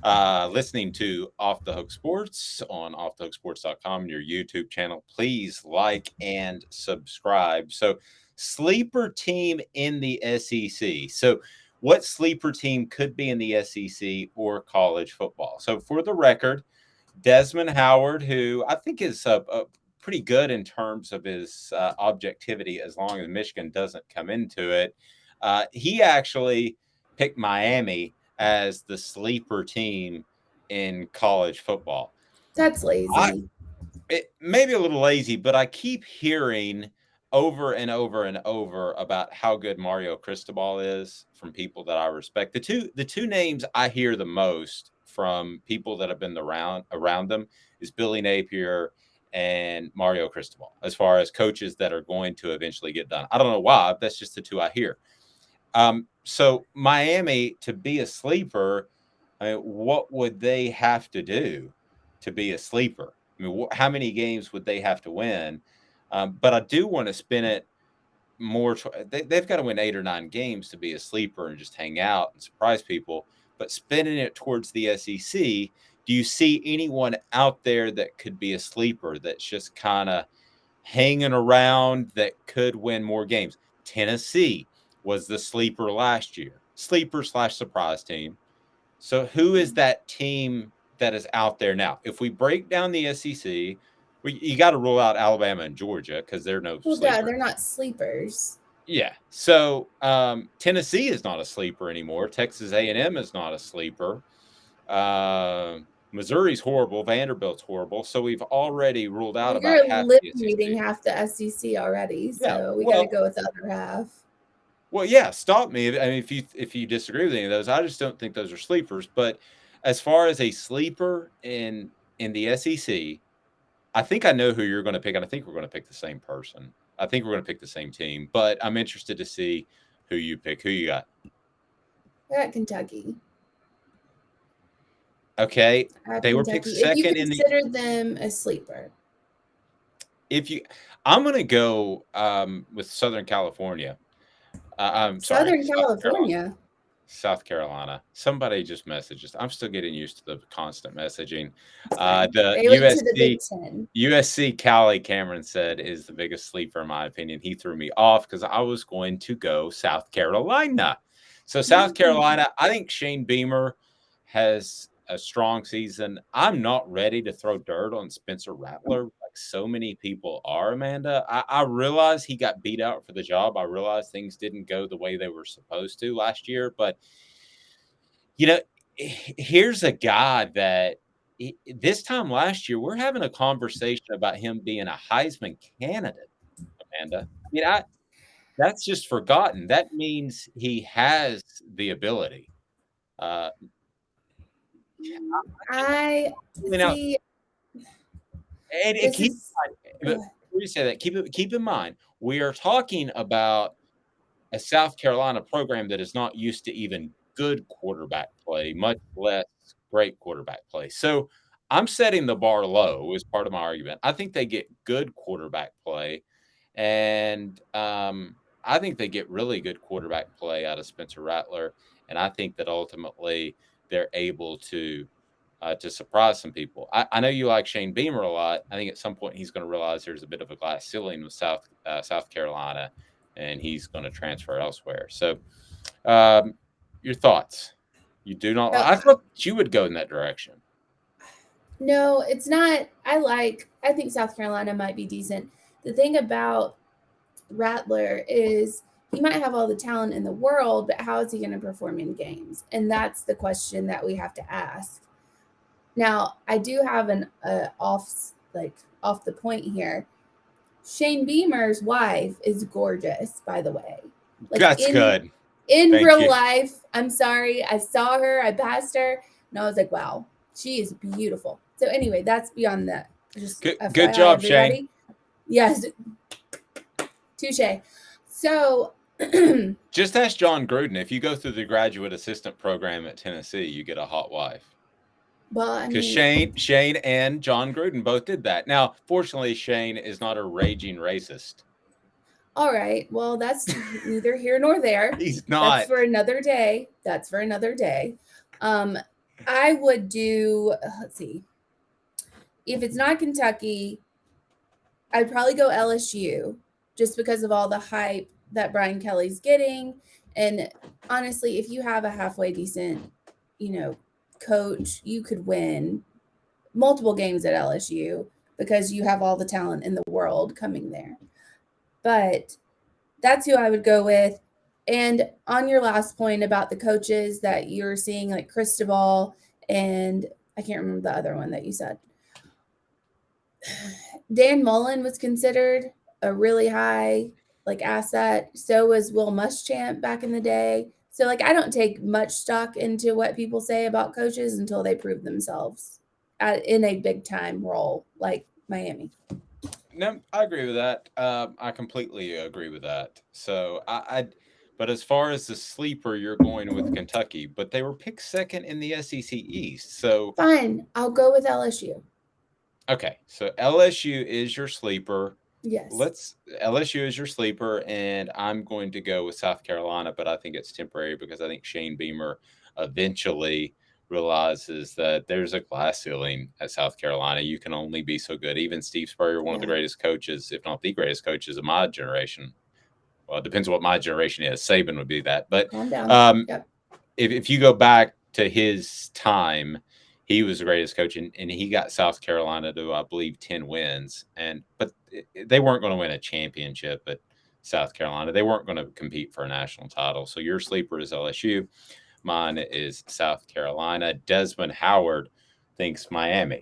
listening to Off the Hook Sports on offthehooksports.com, your YouTube channel. Please like and subscribe. So, sleeper team in the SEC. So, what sleeper team could be in the SEC or college football? So, for the record, Desmond Howard, who I think is a pretty good in terms of his objectivity, as long as Michigan doesn't come into it, he actually picked Miami as the sleeper team in college football. That's I lazy. it may be a little lazy, but I keep hearing over and over and over about how good Mario Cristobal is from people that I respect. The two names I hear the most from people that have been around them is Billy Napier and Mario Cristobal, as far as coaches that are going to eventually get done. I don't know why, but that's just the two I hear. So Miami to be a sleeper, I mean, what would they have to do to be a sleeper? I mean, how many games would they have to win? But I do want to spin it more. They've got to win 8 or 9 games to be a sleeper and just hang out and surprise people. But spinning it towards the SEC, do you see anyone out there that could be a sleeper that's just kind of hanging around that could win more games? Tennessee was the sleeper last year, sleeper slash surprise team. So who is that team that is out there now? If we break down the SEC, you got to rule out Alabama and Georgia because they're no Well, yeah, sleeper. they're not sleepers. Yeah. So Tennessee is not a sleeper anymore. Texas A&M is not a sleeper. Uh, Missouri's horrible. Vanderbilt's horrible. So we've already ruled out Well, about you're half the eliminating SEC. half the SEC already, Yeah. so we got to Well, go with the other half. Well, yeah, stop me. I mean, if you disagree with any of those, I just don't think those are sleepers. But as far as a sleeper in the SEC, I think I know who you're going to pick, and I think we're going to pick the same person. I think we're going to pick the same team. But I'm interested to see who you pick. Who you got? I got Kentucky. Okay, I have they were picked Kentucky. If you second in the. consider them a sleeper, If you, I'm going to go with Southern California. I'm sorry, Southern South Carolina. California. South Carolina. Somebody just messaged us. I'm still getting used to the constant messaging. It's fine. The They went to the Big Ten. USC Cali Cameron said is the biggest sleeper in my opinion. He threw me off because I was going to go South Carolina. So South Mm. Carolina, I think Shane Beamer has a strong season. I'm not ready to throw dirt on Spencer Rattler like so many people are, Amanda. I realize he got beat out for the job. I realize things didn't go the way they were supposed to last year, but you know, here's a guy that this time last year, we're having a conversation about him being a Heisman candidate, Amanda. I mean, that's just forgotten. That means he has the ability. Uh, I now, see. and This keep is. in mind, before you say that, keep in mind, we are talking about a South Carolina program that is not used to even good quarterback play, much less great quarterback play. So I'm setting the bar low as part of my argument. I think they get good quarterback play, and I think they get really good quarterback play out of Spencer Rattler, and I think that ultimately they're able to surprise some people. I know you like Shane Beamer a lot. I think at some point he's going to realize there's a bit of a glass ceiling with South Carolina, and he's going to transfer elsewhere. So, um, your thoughts? You do not. No, I thought you would go in that direction. no, it's not. I think South Carolina might be decent. The thing about Rattler is he might have all the talent in the world, but how is he going to perform in games? And that's the question that we have to ask. Now, I do have an off the point here. Shane Beamer's wife is gorgeous, by the way. Like That's good. in Thank real you. life, I'm sorry, I saw her, I passed her, and I was like, wow, she is beautiful. So anyway, that's beyond that. Just Good FYI, job, Shane. everybody. Yes, touche. So, Just ask John Gruden. If you go through the graduate assistant program at Tennessee, you get a hot wife. well, I Because mean, Shane and John Gruden both did that. Now, fortunately, Shane is not a raging racist. all right. Well, that's neither here nor there. He's That's not. for another day. That's for another day. Um, I would do, let's see, if it's not Kentucky, I'd probably go LSU just because of all the hype that Brian Kelly's getting. And honestly, if you have a halfway decent, you know, coach, you could win multiple games at LSU because you have all the talent in the world coming there. But that's who I would go with. And on your last point about the coaches that you're seeing, like Cristobal, and I can't remember the other one that you said. Dan Mullen was considered a really high like asset. So was Will Muschamp back in the day. So like I don't take much stock into what people say about coaches until they prove themselves in a big time role like Miami. No, I agree with that. I completely agree with that. So but as far as the sleeper, you're going with Kentucky, but they were picked second in the SEC East. So Fine, I'll go with LSU. okay, so LSU is your sleeper. Yes. Let's LSU is your sleeper, and I'm going to go with South Carolina, but I think it's temporary because I think Shane Beamer eventually realizes that there's a glass ceiling at South Carolina. You can only be so good. Even Steve Spurrier, one of the Yeah. greatest coaches, if not the greatest coaches of my generation. Well, it depends on what my generation is. Saban would be that, but Calm down. um, Yep. if you go back to his time, he was the greatest coach, and he got South Carolina to, I believe, 10 wins. But they weren't going to win a championship at South Carolina. They weren't going to compete for a national title. So your sleeper is LSU. Mine is South Carolina. Desmond Howard thinks Miami.